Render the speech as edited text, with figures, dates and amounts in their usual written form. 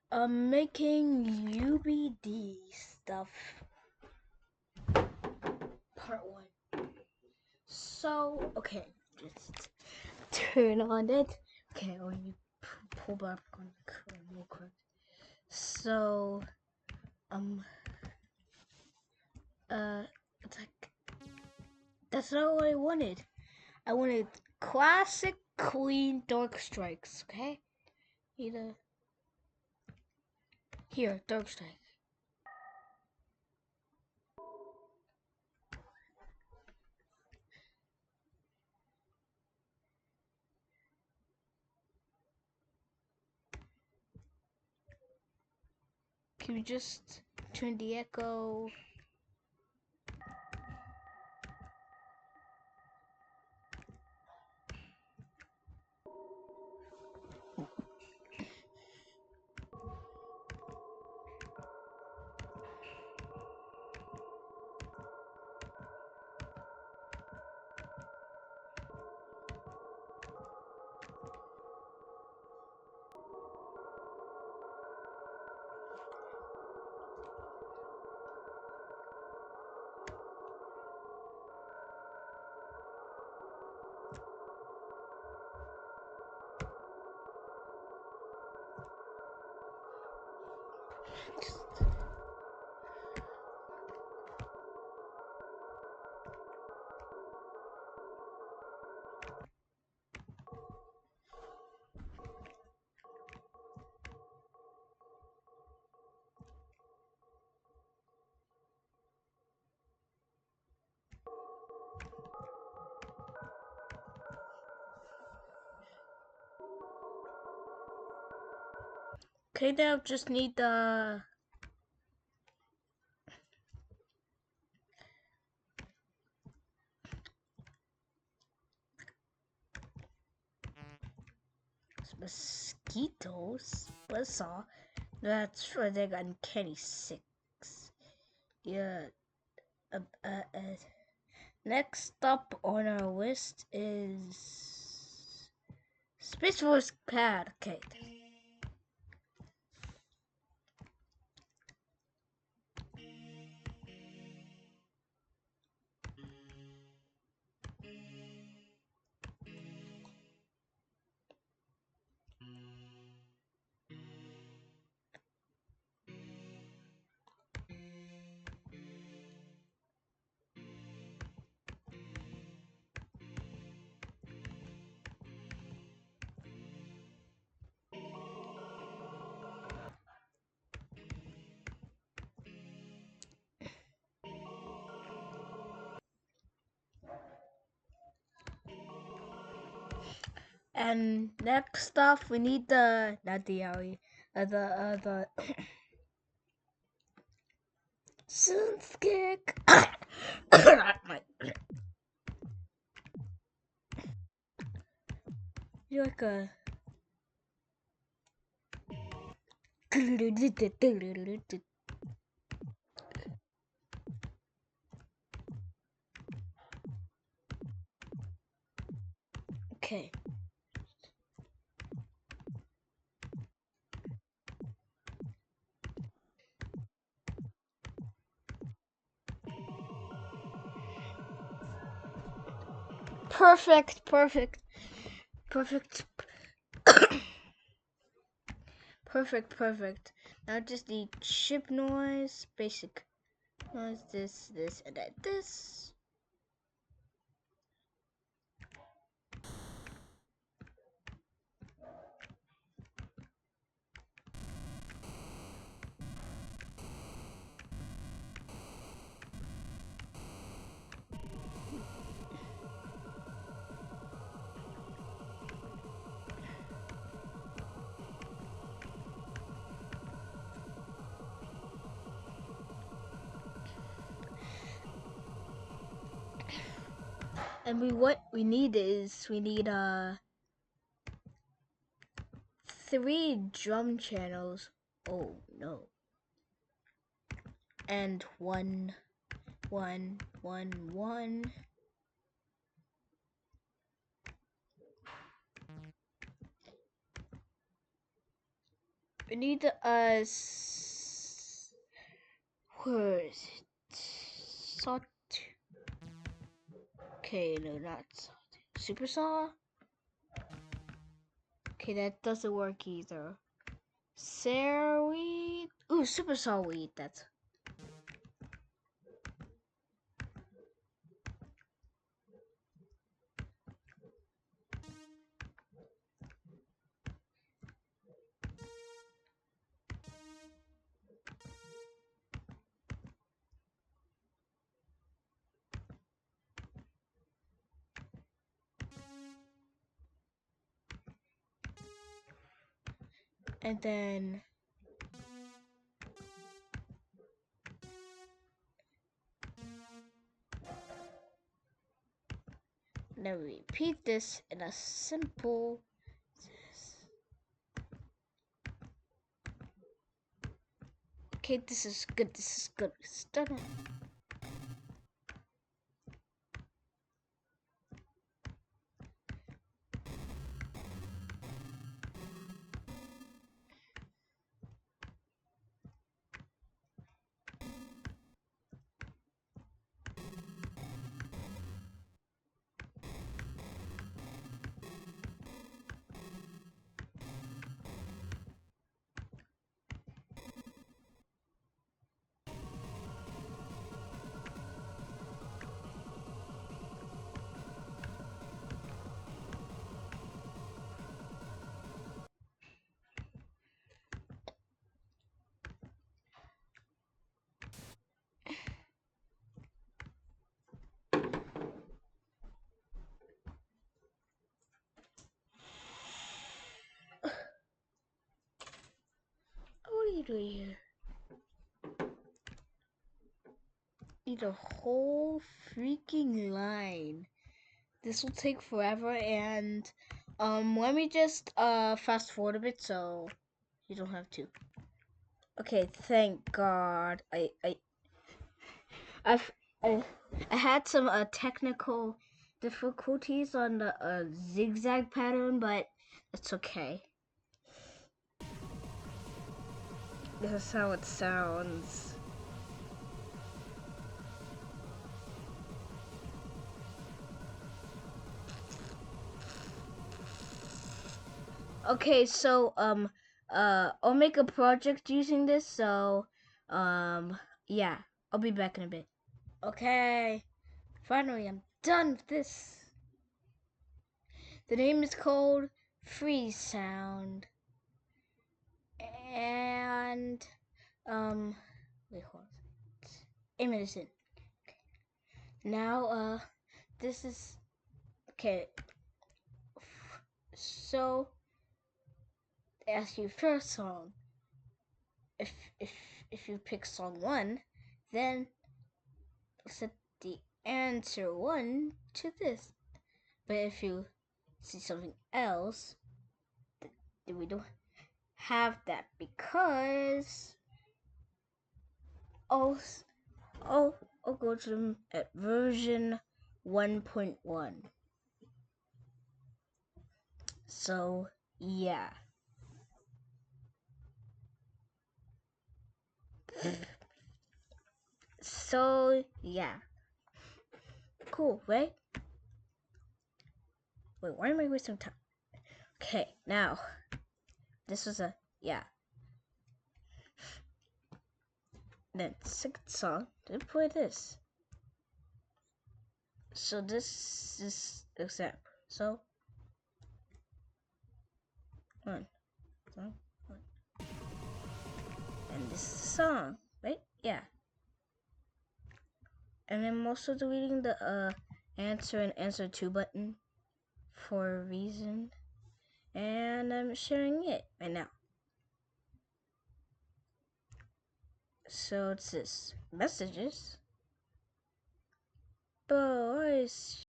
I'm making UBD stuff. Part 1. So, okay, just turn on it. Okay, when you pull back on the real quick. So, it's like, that's not what I wanted. I wanted classic, clean, dark strikes, okay? Here, dark strike. Can we just turn the echo? Okay, now just need the mosquitoes. Buzzsaw. That's for the uncanny 6. Yeah. Next up on our list is Space Force Pad. Okay. And next up, we need not the alley, the synth kick. You're like a. Okay. Perfect. Perfect. Now just the chip noise, basic noise, this, and then this. And what we need 3 drum channels. Oh no. And 1, 1, 1, 1. We need where is it? Salt. Okay, no, not salt. Super saw. Okay, that doesn't work either. Seaweed. Ooh, super saw weed. That's. And then repeat this in a simple. Okay, this is good. This is good. It's done. What are you doing here? Need a whole freaking line. This will take forever, and let me just fast forward a bit so you don't have to. Okay, thank God. I've I had some technical difficulties on the zigzag pattern, but it's okay. This is how it sounds. Okay, so I'll make a project using this, so yeah, I'll be back in a bit. Okay, finally I'm done with this. The name is called Freeze Sound. And wait, hold on. 8 minutes in. Okay. Now this is okay. So ask you first song. If if you pick song 1, then set the answer 1 to this. But if you see something else, then we don't have that because I'll go to them at version 1.1. So yeah. So yeah. Cool, right? Wait, why am I wasting time? Okay, now this was a yeah. Then second song, didn't play this. So this is example. So one, and this is the song, right? Yeah. And I'm also deleting the answer and answer to button for a reason, and I'm sharing it right now. So it's this messages. Boys.